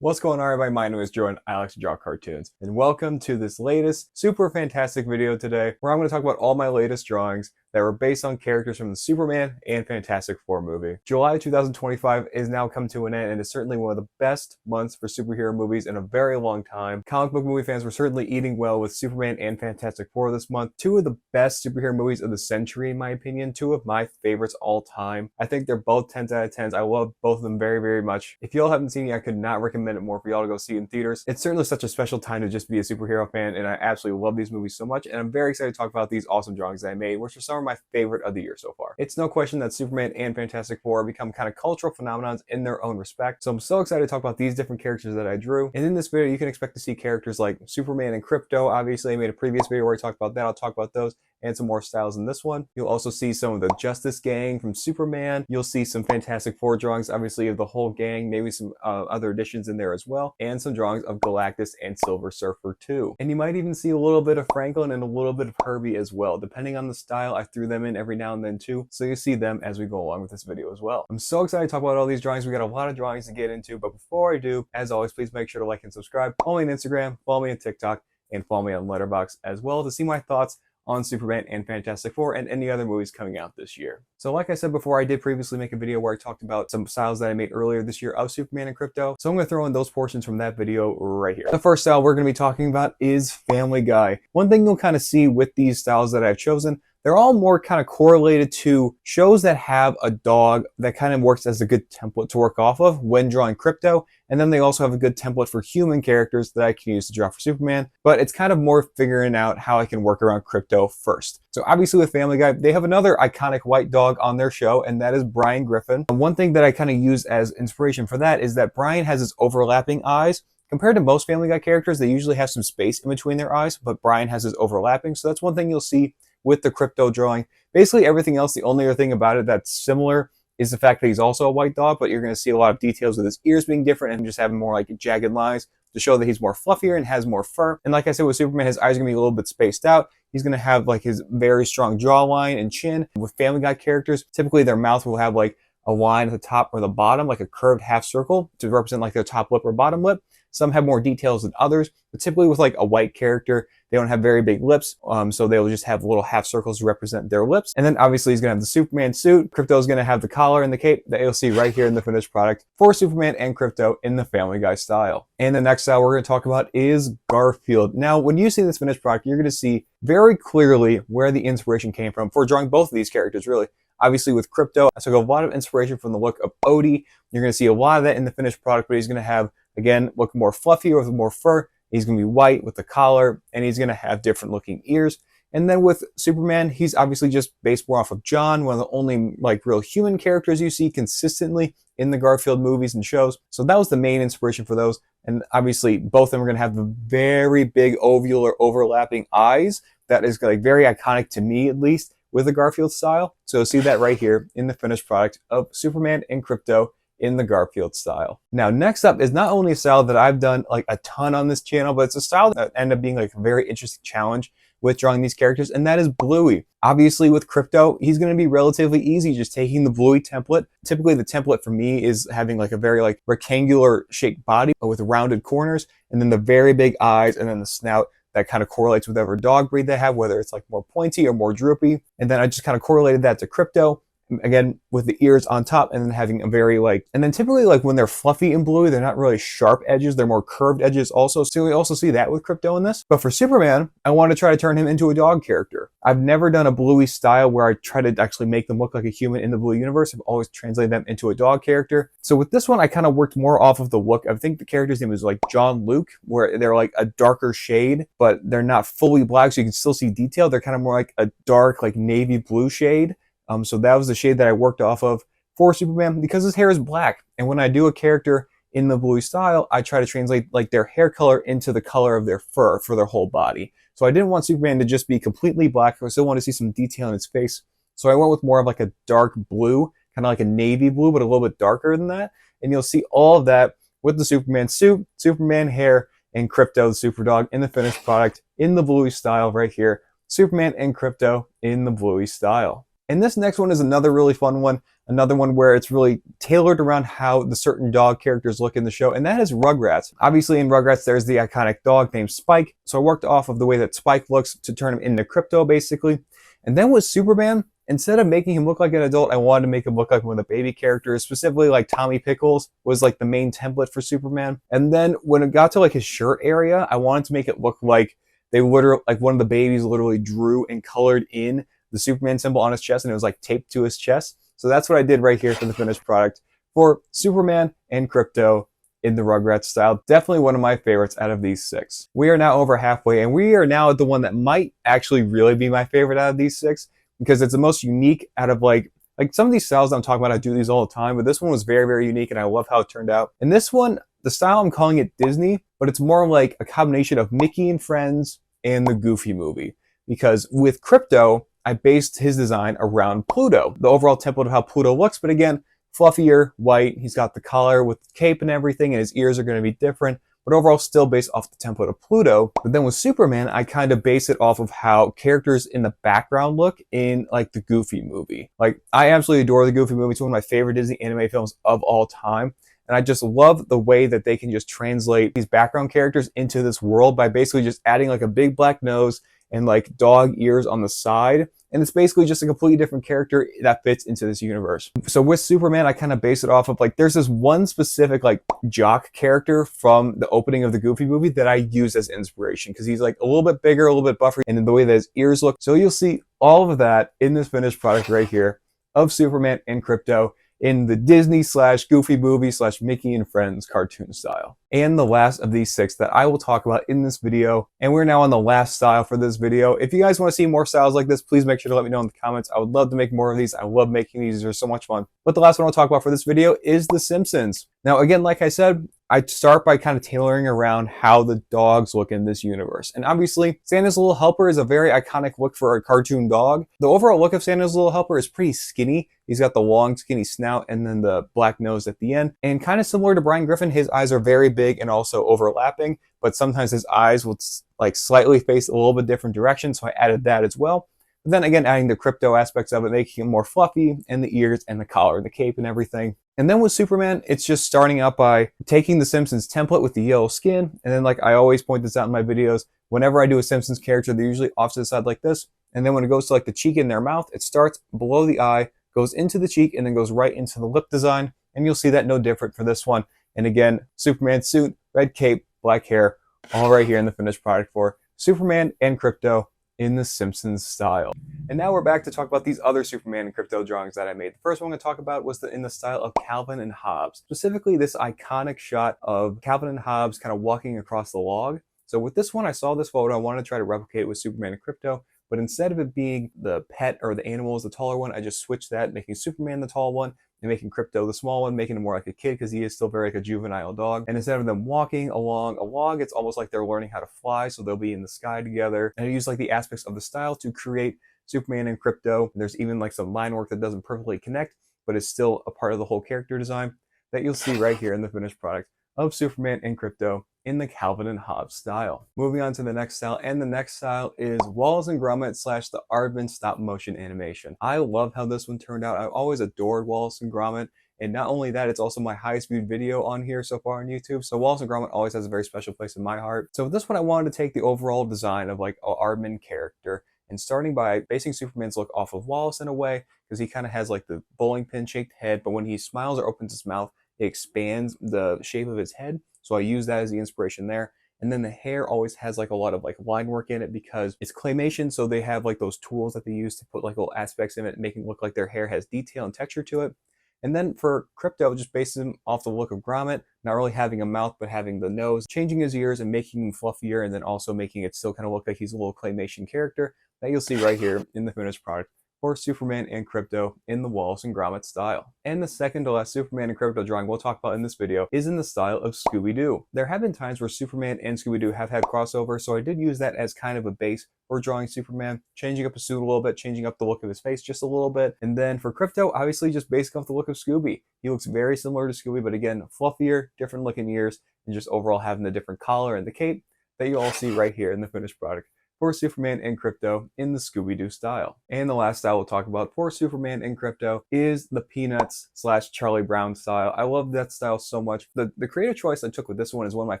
What's going on, everybody? My name is Joe and I like to draw cartoons. And welcome to this latest super fantastic video today where I'm going to talk about all my latest drawings that were based on characters from the Superman and Fantastic Four movie. July 2025 is now come to an end and is certainly one of the best months for superhero movies in a very long time. Comic book movie fans were certainly eating well with Superman and Fantastic Four this month. Two of the best superhero movies of the century, in my opinion. Two of my favorites all time. I think they're both 10s out of 10s. I love both of them very, very much. If y'all haven't seen it, I could not recommend it more for y'all to go see in theaters. It's certainly such a special time to just be a superhero fan, and I absolutely love these movies so much, and I'm very excited to talk about these awesome drawings that I made, which are some of my favorite of the year so far. It's no question that Superman and Fantastic Four have become kind of cultural phenomenons in their own respect, so I'm so excited to talk about these different characters that I drew. And in this video, you can expect to see characters like Superman and Krypto. Obviously, I made a previous video where I talked about that. I'll talk about those and some more styles in this one. You'll also see some of the Justice Gang from Superman. You'll see some Fantastic Four drawings, obviously, of the whole gang, maybe some other additions in there as well, and some drawings of Galactus and Silver Surfer too. And you might even see a little bit of Franklin and a little bit of Herbie as well. Depending on the style, I threw them in every now and then too, so you see them as we go along with this video as well. I'm so excited to talk about all these drawings. We got a lot of drawings to get into, but before I do, as always, please make sure to like and subscribe. Follow me on Instagram, follow me on TikTok, and follow me on Letterboxd as well to see my thoughts on Superman and Fantastic Four and any other movies coming out this year. So like I said before, I did previously make a video where I talked about some styles that I made earlier this year of Superman and Krypto. So I'm going to throw in those portions from that video right here. The first style we're going to be talking about is Family Guy. One thing you'll kind of see with these styles that I've chosen, they're all more kind of correlated to shows that have a dog that kind of works as a good template to work off of when drawing Krypto. And then they also have a good template for human characters that I can use to draw for Superman. But it's kind of more figuring out how I can work around Krypto first. So obviously with Family Guy, they have another iconic white dog on their show, and that is Brian Griffin. And one thing that I kind of use as inspiration for that is that Brian has his overlapping eyes. Compared to most Family Guy characters, they usually have some space in between their eyes, but Brian has his overlapping. So that's one thing you'll see with the Krypto drawing. Basically everything else, the only other thing about it that's similar is the fact that he's also a white dog, but you're going to see a lot of details with his ears being different and just having more like jagged lines to show that he's more fluffier and has more fur. And like I said with Superman, his eyes are going to be a little bit spaced out. He's going to have like his very strong jawline and chin. With Family Guy characters, typically their mouth will have like a line at the top or the bottom, like a curved half circle to represent like their top lip or bottom lip. Some have more details than others, but typically with like a white character, they don't have very big lips, so they'll just have little half circles to represent their lips. And then obviously he's going to have the Superman suit. Krypto's going to have the collar and the cape that you'll see right here in the finished product for Superman and Krypto in the Family Guy style. And the next style we're going to talk about is Garfield. Now, when you see this finished product, you're going to see very clearly where the inspiration came from for drawing both of these characters, really. Obviously with Krypto, I took a lot of inspiration from the look of Odie. You're going to see a lot of that in the finished product, but he's going to have, again, look more fluffy with more fur. He's going to be white with the collar, and he's going to have different looking ears. And then with Superman, he's obviously just based more off of John, one of the only like real human characters you see consistently in the Garfield movies and shows. So that was the main inspiration for those. And obviously both of them are going to have the very big ovular overlapping eyes. That is like very iconic to me, at least, with the Garfield style. So see that right here in the finished product of Superman and Krypto in the Garfield style. Now, next up is not only a style that I've done like a ton on this channel, but it's a style that ended up being like a very interesting challenge with drawing these characters, and that is Bluey. Obviously with Krypto, he's going to be relatively easy, just taking the Bluey template. Typically the template for me is having like a very like rectangular shaped body with rounded corners, and then the very big eyes, and then the snout that kind of correlates with whatever dog breed they have, whether it's like more pointy or more droopy. And then I just kind of correlated that to Krypto. Again, with the ears on top, and then having a very like, and then typically like when they're fluffy and Bluey, they're not really sharp edges, they're more curved edges also. So we also see that with Krypto in this. But for Superman, I want to try to turn him into a dog character. I've never done a Bluey style where I try to actually make them look like a human in the Bluey universe. I've always translated them into a dog character. So with this one, I kind of worked more off of the look. I think the character's name was like John Luke, where they're like a darker shade, but they're not fully black, so you can still see detail. They're kind of more like a dark, like navy blue shade. So that was the shade that I worked off of for Superman because his hair is black. And when I do a character in the Bluey style, I try to translate like their hair color into the color of their fur for their whole body. So I didn't want Superman to just be completely black. I still want to see some detail in his face. So I went with more of like a dark blue, kind of like a navy blue, but a little bit darker than that. And you'll see all of that with the Superman suit, Superman hair, and Krypto, the Superdog, in the finished product in the Bluey style right here. Superman and Krypto in the Bluey style. And this next one is another really fun one, another one where it's really tailored around how the certain dog characters look in the show, and that is Rugrats. Obviously in Rugrats there's the iconic dog named Spike, so I worked off of the way that Spike looks to turn him into Krypto basically. And then with Superman, instead of making him look like an adult, I wanted to make him look like one of the baby characters, specifically like Tommy Pickles was like the main template for Superman. And then when it got to like his shirt area, I wanted to make it look like they literally, like one of the babies literally drew and colored in the Superman symbol on his chest, and it was like taped to his chest. So that's what I did right here for the finished product for Superman and Krypto in the Rugrats style. Definitely one of my favorites out of these 6. We are now over halfway, and we are now at the one that might actually really be my favorite out of these 6, because it's the most unique out of like some of these styles I'm talking about, I do these all the time, but this one was very, very unique, and I love how it turned out. And this one, the style, I'm calling it Disney, but it's more like a combination of Mickey and Friends and the Goofy movie. Because with Krypto, I based his design around Pluto, the overall template of how Pluto looks, but again, fluffier, white, he's got the collar with the cape and everything, and his ears are going to be different, but overall still based off the template of Pluto. But then with Superman, I kind of base it off of how characters in the background look in like the Goofy movie. Like, I absolutely adore the Goofy movie. It's one of my favorite Disney anime films of all time. And I just love the way that they can just translate these background characters into this world by basically just adding like a big black nose and like dog ears on the side. And it's basically just a completely different character that fits into this universe. So with Superman, I kind of base it off of like, there's this one specific like jock character from the opening of the Goofy movie that I use as inspiration, because he's like a little bit bigger, a little bit buffer, and in the way that his ears look. So you'll see all of that in this finished product right here of Superman and Krypto in the Disney / Goofy movie / Mickey and Friends cartoon style. And the last of these 6 that I will talk about in this video, and we're now on the last style for this video. If you guys want to see more styles like this, please make sure to let me know in the comments. I would love to make more of these. I love making these. They're so much fun. But the last one I'll talk about for this video is The Simpsons. Now again, like I said, I start by kind of tailoring around how the dogs look in this universe. And obviously, Santa's Little Helper is a very iconic look for a cartoon dog. The overall look of Santa's Little Helper is pretty skinny. He's got the long, skinny snout and then the black nose at the end. And kind of similar to Brian Griffin, his eyes are very big and also overlapping, but sometimes his eyes will like slightly face a little bit different direction, so I added that as well. But then again, adding the Krypto aspects of it, making him more fluffy, and the ears and the collar and the cape and everything. And then with Superman, it's just starting out by taking the Simpsons template with the yellow skin, and then like I always point this out in my videos, whenever I do a Simpsons character, they're usually off to the side like this, and then when it goes to like the cheek in their mouth, it starts below the eye, goes into the cheek, and then goes right into the lip design, and you'll see that no different for this one. And again, Superman suit, red cape, black hair, all right here in the finished product for Superman and Krypto in the Simpsons style. And now we're back to talk about these other Superman and Krypto drawings that I made. The first one I'm going to talk about was in the style of Calvin and Hobbes. Specifically this iconic shot of Calvin and Hobbes kind of walking across the log. So with this one, I saw this photo, I wanted to try to replicate it with Superman and Krypto, but instead of it being the pet or the animal as the taller one, I just switched that, making Superman the tall one, and making Krypto the small one, making him more like a kid because he is still very like a juvenile dog. And instead of them walking along a log, it's almost like they're learning how to fly, so they'll be in the sky together. And I use like the aspects of the style to create Superman and Krypto. There's even like some line work that doesn't perfectly connect, but is still a part of the whole character design that you'll see right here in the finished product of Superman and Krypto in the Calvin and Hobbes style. Moving on to the next style, and the next style is Wallace and Gromit / the Aardman stop motion animation. I love how this one turned out. I've always adored Wallace and Gromit, and not only that, it's also my highest viewed video on here so far on YouTube. So Wallace and Gromit always has a very special place in my heart. So with this one, I wanted to take the overall design of like an Aardman character, and starting by basing Superman's look off of Wallace in a way, because he kind of has like the bowling pin shaped head, but when he smiles or opens his mouth, it expands the shape of his head. So I use that as the inspiration there. And then the hair always has like a lot of like line work in it because it's claymation. So they have like those tools that they use to put like little aspects in it, making it look like their hair has detail and texture to it. And then for Krypto, just basing him off the look of Gromit, not really having a mouth, but having the nose, changing his ears and making him fluffier, and then also making it still kind of look like he's a little claymation character that you'll see right here in the finished product for Superman and Krypto in the Wallace and Gromit style. And the second to last Superman and Krypto drawing we'll talk about in this video is in the style of Scooby-Doo. There have been times where Superman and Scooby-Doo have had crossover, so I did use that as kind of a base for drawing Superman, changing up his suit a little bit, changing up the look of his face just a little bit. And then for Krypto, obviously just basing off the look of Scooby. He looks very similar to Scooby, but again, fluffier, different looking ears, and just overall having the different collar and the cape that you all see right here in the finished product for Superman and Krypto in the Scooby-Doo style. And the last style we'll talk about for Superman and Krypto is the Peanuts / Charlie Brown style. I love that style so much. The creative choice I took with this one is one of my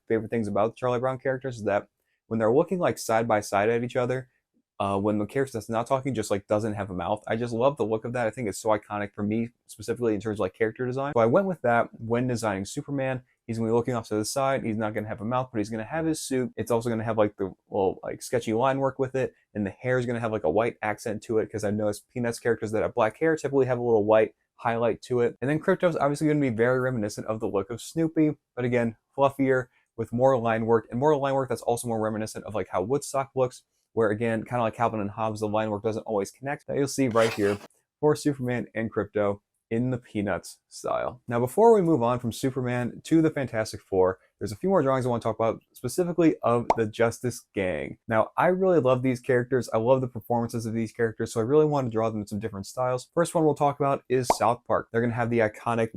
favorite things about the Charlie Brown characters, is that when they're looking like side by side at each other, when the character that's not talking just like doesn't have a mouth. I just love the look of that. I think it's so iconic for me, specifically in terms of like character design. So I went with that when designing Superman. He's gonna be looking off to the side. He's not gonna have a mouth, but he's gonna have his suit. It's also gonna have like the little like sketchy line work with it, and the hair is gonna have like a white accent to it, because I noticed Peanuts characters that have black hair typically have a little white highlight to it. And then Krypto's obviously gonna be very reminiscent of the look of Snoopy, but again, fluffier with more line work, and more line work that's also more reminiscent of like how Woodstock looks, where again, kind of like Calvin and Hobbes, the line work doesn't always connect. That you'll see right here for Superman and Krypto in the Peanuts style. Now, before we move on from Superman to the Fantastic Four, there's a few more drawings I want to talk about, specifically of the Justice Gang. Now, I really love these characters. I love the performances of these characters, so I really want to draw them in some different styles. First one we'll talk about is South Park. They're going to have the iconic,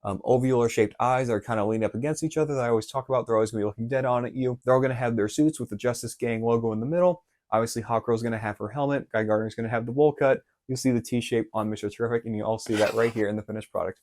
ovular shaped eyes that are kind of leaned up against each other that I always talk about. They're always going to be looking dead on at you. They're all going to have their suits with the Justice Gang logo in the middle. Obviously, Hawkgirl's going to have her helmet. Guy Gardner's going to have the bowl cut. You'll see the T-shape on Mr. Terrific, and you all see that right here in the finished product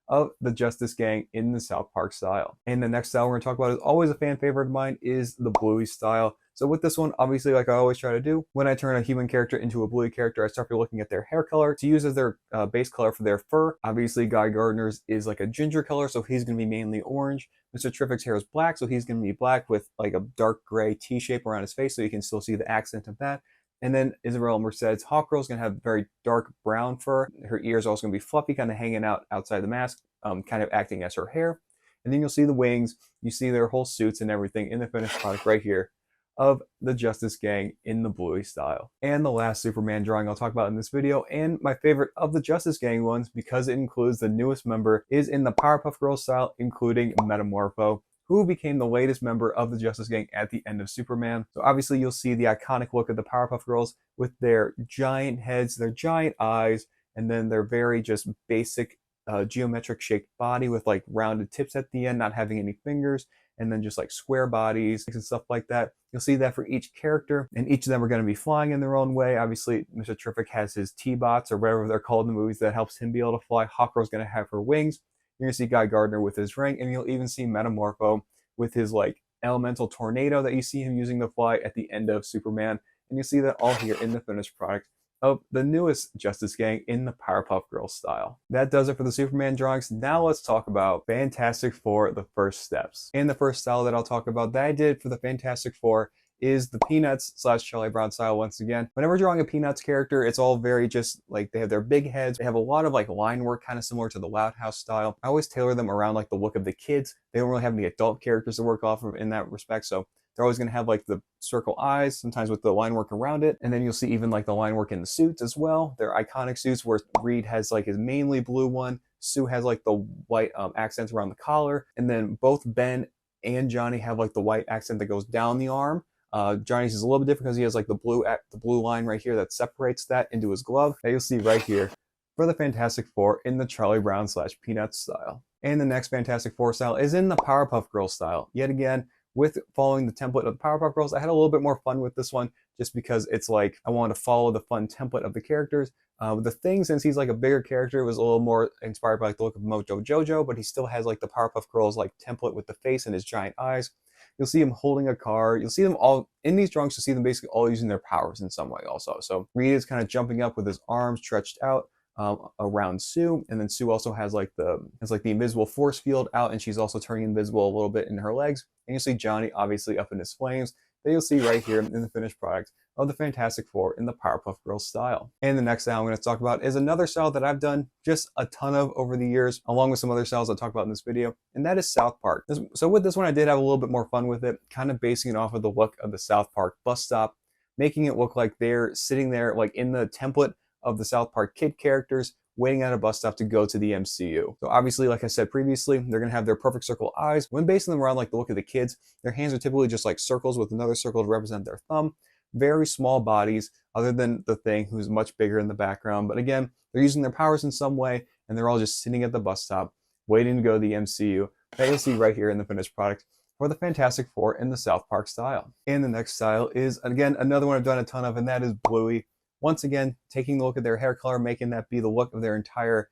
of the Justice Gang in the South Park style. And the next style we're going to talk about is always a fan favorite of mine, is the Bluey style. So with this one, obviously, like I always try to do, when I turn a human character into a Bluey character, I start by looking at their hair color to use as their base color for their fur. Obviously, Guy Gardner's is like a ginger color, so he's going to be mainly orange. Mr. Terrific's hair is black, so he's going to be black with like a dark gray T-shape around his face, so you can still see the accent of that. And then Isabel Merced's Hawkgirl is going to have very dark brown fur. Her ears are also going to be fluffy, kind of hanging out outside the mask, kind of acting as her hair. And then you'll see the wings. You see their whole suits and everything in the finished product right here of the Justice Gang in the Bluey style. And the last Superman drawing I'll talk about in this video, and my favorite of the Justice Gang ones because it includes the newest member, is in the Powerpuff Girls style, including Metamorpho, who became the latest member of the Justice Gang at the end of Superman. So obviously you'll see the iconic look of the Powerpuff Girls with their giant heads, their giant eyes, and then their very just basic geometric shaped body with like rounded tips at the end, not having any fingers, and then just like square bodies and stuff like that. You'll see that for each character, and each of them are going to be flying in their own way. Obviously, Mr. Terrific has his T-Bots, or whatever they're called in the movies, that helps him be able to fly. Hawkgirl's going to have her wings. You're going to see Guy Gardner with his ring, and you'll even see Metamorpho with his like elemental tornado that you see him using to fly at the end of Superman. And you see that all here in the finished product of the newest Justice Gang in the Powerpuff Girls style. That does it for the Superman drawings. Now let's talk about Fantastic Four, the first steps. And the first style that I'll talk about that I did for the Fantastic Four is the Peanuts / Charlie Brown style once again. Whenever drawing a Peanuts character, it's all very just like, they have their big heads. They have a lot of like line work, kind of similar to the Loud House style. I always tailor them around like the look of the kids. They don't really have any adult characters to work off of in that respect. So they're always going to have like the circle eyes, sometimes with the line work around it. And then you'll see even like the line work in the suits as well. They're iconic suits where Reed has like his mainly blue one. Sue has like the white accents around the collar. And then both Ben and Johnny have like the white accent that goes down the arm. Johnny's is a little bit different because he has like the blue line right here that separates that into his glove that you'll see right here for the Fantastic Four in the Charlie Brown / Peanuts style. And the next Fantastic Four style is in the Powerpuff Girls style. Yet again, with following the template of the Powerpuff Girls, I had a little bit more fun with this one just because it's like I wanted to follow the fun template of the characters. The Thing, since he's like a bigger character, was a little more inspired by like the look of Mojo Jojo, but he still has like the Powerpuff Girls like template with the face and his giant eyes. You'll see him holding a car. You'll see them all in these drawings. You'll see them basically all using their powers in some way also. So Reed is kind of jumping up with his arms stretched out around Sue, and then Sue also has like the invisible force field out, and she's also turning invisible a little bit in her legs. And you'll see Johnny obviously up in his flames. That you'll see right here in the finished product of the Fantastic Four in the Powerpuff Girls style. And the next style I'm going to talk about is another style that I've done just a ton of over the years, along with some other styles I'll talk about in this video, and that is South Park. So with this one, I did have a little bit more fun with it, kind of basing it off of the look of the South Park bus stop, making it look like they're sitting there like in the template of the South Park kid characters, waiting at a bus stop to go to the MCU. So obviously, like I said previously, they're going to have their perfect circle eyes. When basing them around like the look of the kids, their hands are typically just like circles with another circle to represent their thumb. Very small bodies, other than the Thing, who's much bigger in the background. But again, they're using their powers in some way, and they're all just sitting at the bus stop, waiting to go to the MCU. That you'll see right here in the finished product for the Fantastic Four in the South Park style. And the next style is, again, another one I've done a ton of, and that is Bluey. Once again, taking a look at their hair color, making that be the look of their entire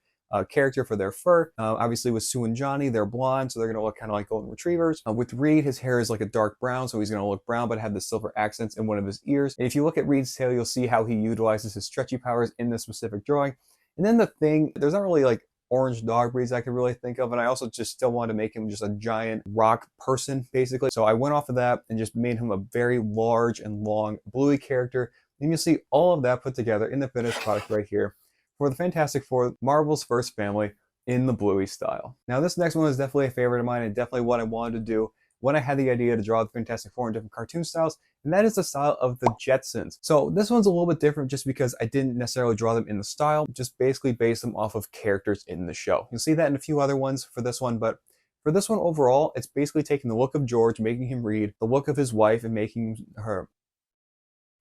character for their fur. Obviously with Sue and Johnny, they're blonde, so they're going to look kind of like golden retrievers. With Reed, his hair is like a dark brown, so he's going to look brown, but have the silver accents in one of his ears. And if you look at Reed's tail, you'll see how he utilizes his stretchy powers in this specific drawing. And then the Thing, there's not really like orange dog breeds I could really think of, and I also just still wanted to make him just a giant rock person, basically. So I went off of that and just made him a very large and long Bluey character. And you'll see all of that put together in the finished product right here for the Fantastic Four, Marvel's first family in the Bluey style. Now this next one is definitely a favorite of mine and definitely what I wanted to do when I had the idea to draw the Fantastic Four in different cartoon styles, and that is the style of the Jetsons. So this one's a little bit different just because I didn't necessarily draw them in the style, just basically base them off of characters in the show. You'll see that in a few other ones for this one, but for this one overall, it's basically taking the look of George, making him Reed, the look of his wife and making her,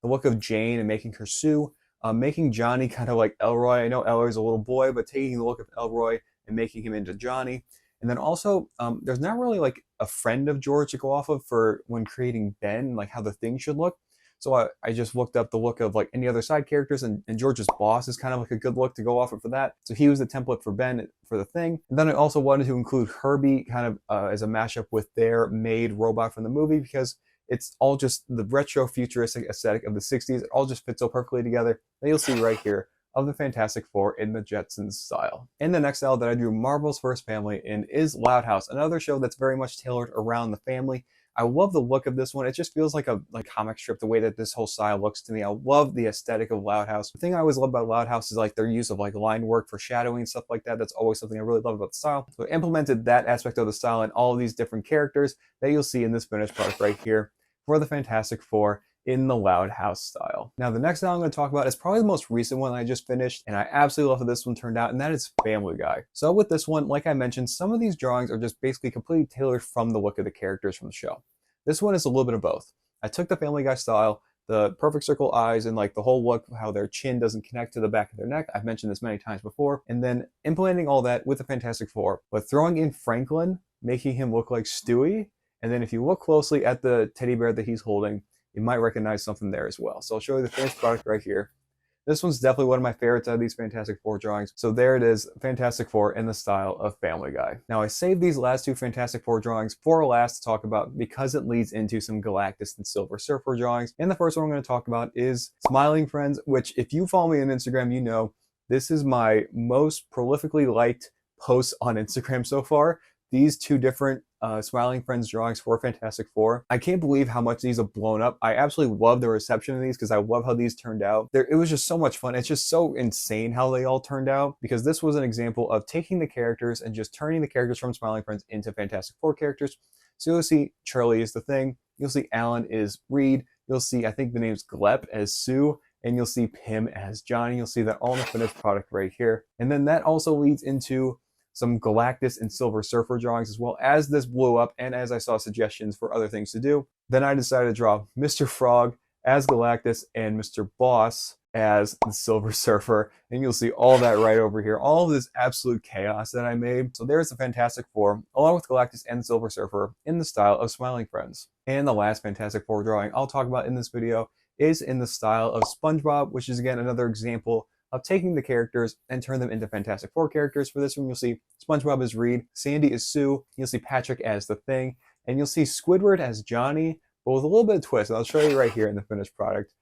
the look of Jane and making her Sue, making Johnny kind of like Elroy. I know Elroy's a little boy, but taking the look of Elroy and making him into Johnny. And then also, there's not really like a friend of George to go off of for when creating Ben, like how the Thing should look. So I just looked up the look of like any other side characters, and George's boss is kind of like a good look to go off of for that. So he was the template for Ben for the Thing. And then I also wanted to include Herbie kind of as a mashup with their maid robot from the movie, because it's all just the retro futuristic aesthetic of the 60s. It all just fits so perfectly together that you'll see right here of the Fantastic Four in the Jetsons style. And the next style that I drew Marvel's first family in is Loud House, another show that's very much tailored around the family. I love the look of this one. It just feels like a comic strip, the way that this whole style looks to me. I love the aesthetic of Loud House. The thing I always love about Loud House is like their use of like line work for shadowing and stuff like that. That's always something I really love about the style. So I implemented that aspect of the style in all of these different characters that you'll see in this finished product right here for the Fantastic Four in the Loud House style. Now the next style I'm going to talk about is probably the most recent one I just finished, and I absolutely love how this one turned out, and that is Family Guy. So with this one, like I mentioned, some of these drawings are just basically completely tailored from the look of the characters from the show. This one is a little bit of both. I took the Family Guy style, the perfect circle eyes and like the whole look, how their chin doesn't connect to the back of their neck. I've mentioned this many times before. And then implementing all that with the Fantastic Four, but throwing in Franklin, making him look like Stewie. And then if you look closely at the teddy bear that he's holding, you might recognize something there as well. So I'll show you the finished product right here. This one's definitely one of my favorites out of these Fantastic Four drawings. So there it is, Fantastic Four in the style of Family Guy. Now I saved these last two Fantastic Four drawings for last to talk about because it leads into some Galactus and Silver Surfer drawings. And the first one I'm going to talk about is Smiling Friends, which if you follow me on Instagram, you know this is my most prolifically liked posts on Instagram so far. These two different Smiling Friends drawings for Fantastic Four. I can't believe how much these have blown up. I absolutely love the reception of these because I love how these turned out. It was just so much fun. It's just so insane how they all turned out, because this was an example of taking the characters and just turning the characters from Smiling Friends into Fantastic Four characters. So you'll see Charlie is the Thing. You'll see Alan is Reed. You'll see, I think the name's Glep as Sue. And you'll see Pim as Johnny. You'll see that all in the finished product right here. And then that also leads into some Galactus and Silver Surfer drawings as well. As this blew up and as I saw suggestions for other things to do, then I decided to draw Mr. Frog as Galactus and Mr. Boss as the Silver Surfer. And you'll see all that right over here. All of this absolute chaos that I made. So there's the Fantastic Four, along with Galactus and the Silver Surfer in the style of Smiling Friends. And the last Fantastic Four drawing I'll talk about in this video is in the style of SpongeBob, which is again another example of taking the characters and turn them into Fantastic Four characters. For this one, you'll see SpongeBob as Reed, Sandy as Sue, you'll see Patrick as the Thing, and you'll see Squidward as Johnny, but with a little bit of twist. And I'll show you right here in the finished product.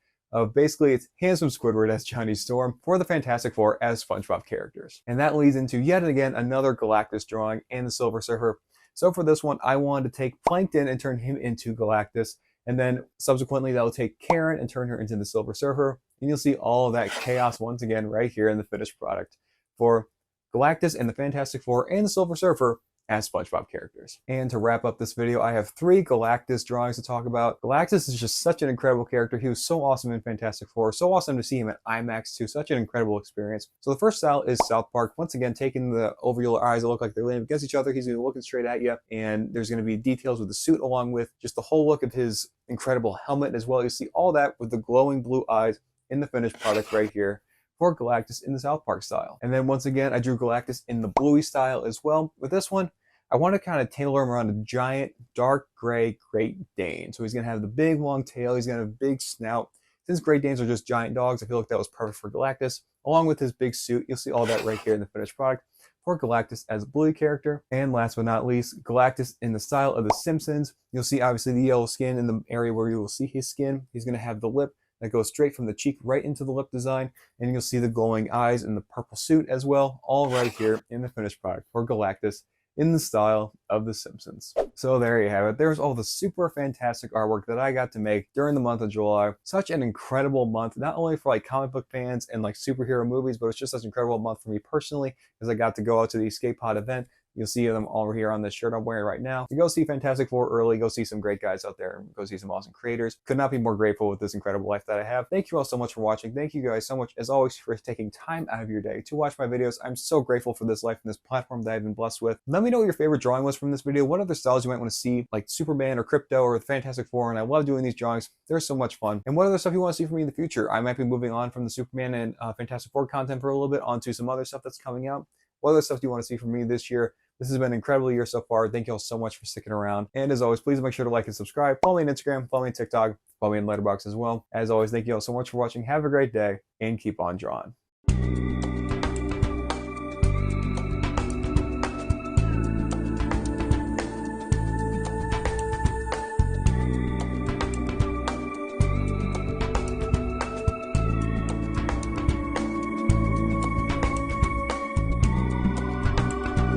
Basically, it's handsome Squidward as Johnny Storm for the Fantastic Four as SpongeBob characters. And that leads into yet again another Galactus drawing and the Silver Surfer. So for this one, I wanted to take Plankton and turn him into Galactus. And then subsequently, that will take Karen and turn her into the Silver Surfer. And you'll see all of that chaos once again right here in the finished product for Galactus and the Fantastic Four and the Silver Surfer as SpongeBob characters. And to wrap up this video, I have 3 Galactus drawings to talk about. Galactus is just such an incredible character. He was so awesome in Fantastic Four. So awesome to see him at IMAX too. Such an incredible experience. So the first style is South Park. Once again, taking the alveolar eyes that look like they're laying against each other. He's going to be looking straight at you. And there's going to be details with the suit along with just the whole look of his incredible helmet as well. You see all that with the glowing blue eyes in the finished product right here for Galactus in the South Park style. And then once again, I drew Galactus in the Bluey style as well. With this one, I want to kind of tailor him around a giant, dark gray Great Dane. So he's going to have the big, long tail. He's going to have a big snout. Since Great Danes are just giant dogs, I feel like that was perfect for Galactus. Along with his big suit, you'll see all that right here in the finished product for Galactus as a Bluey character. And last but not least, Galactus in the style of The Simpsons. You'll see obviously the yellow skin in the area where you will see his skin. He's going to have the lip that goes straight from the cheek right into the lip design. And you'll see the glowing eyes in the purple suit as well, all right here in the finished product for Galactus in the style of The Simpsons. So there you have it. There's all the super fantastic artwork that I got to make during the month of July. Such an incredible month, not only for like comic book fans and like superhero movies, but it's just such an incredible month for me personally, because I got to go out to the Escape Pod event. You'll see them over here on this shirt I'm wearing right now. To go see Fantastic Four early, go see some great guys out there, and go see some awesome creators. Could not be more grateful with this incredible life that I have. Thank you all so much for watching. Thank you guys so much, as always, for taking time out of your day to watch my videos. I'm so grateful for this life and this platform that I've been blessed with. Let me know what your favorite drawing was from this video. What other styles you might want to see, like Superman or Crypto or the Fantastic Four, and I love doing these drawings. They're so much fun. And what other stuff you want to see from me in the future? I might be moving on from the Superman and Fantastic Four content for a little bit onto some other stuff that's coming out. What other stuff do you want to see from me this year? This has been an incredible year so far. Thank you all so much for sticking around. And as always, please make sure to like and subscribe. Follow me on Instagram, follow me on TikTok, follow me on Letterboxd as well. As always, thank you all so much for watching. Have a great day and keep on drawing.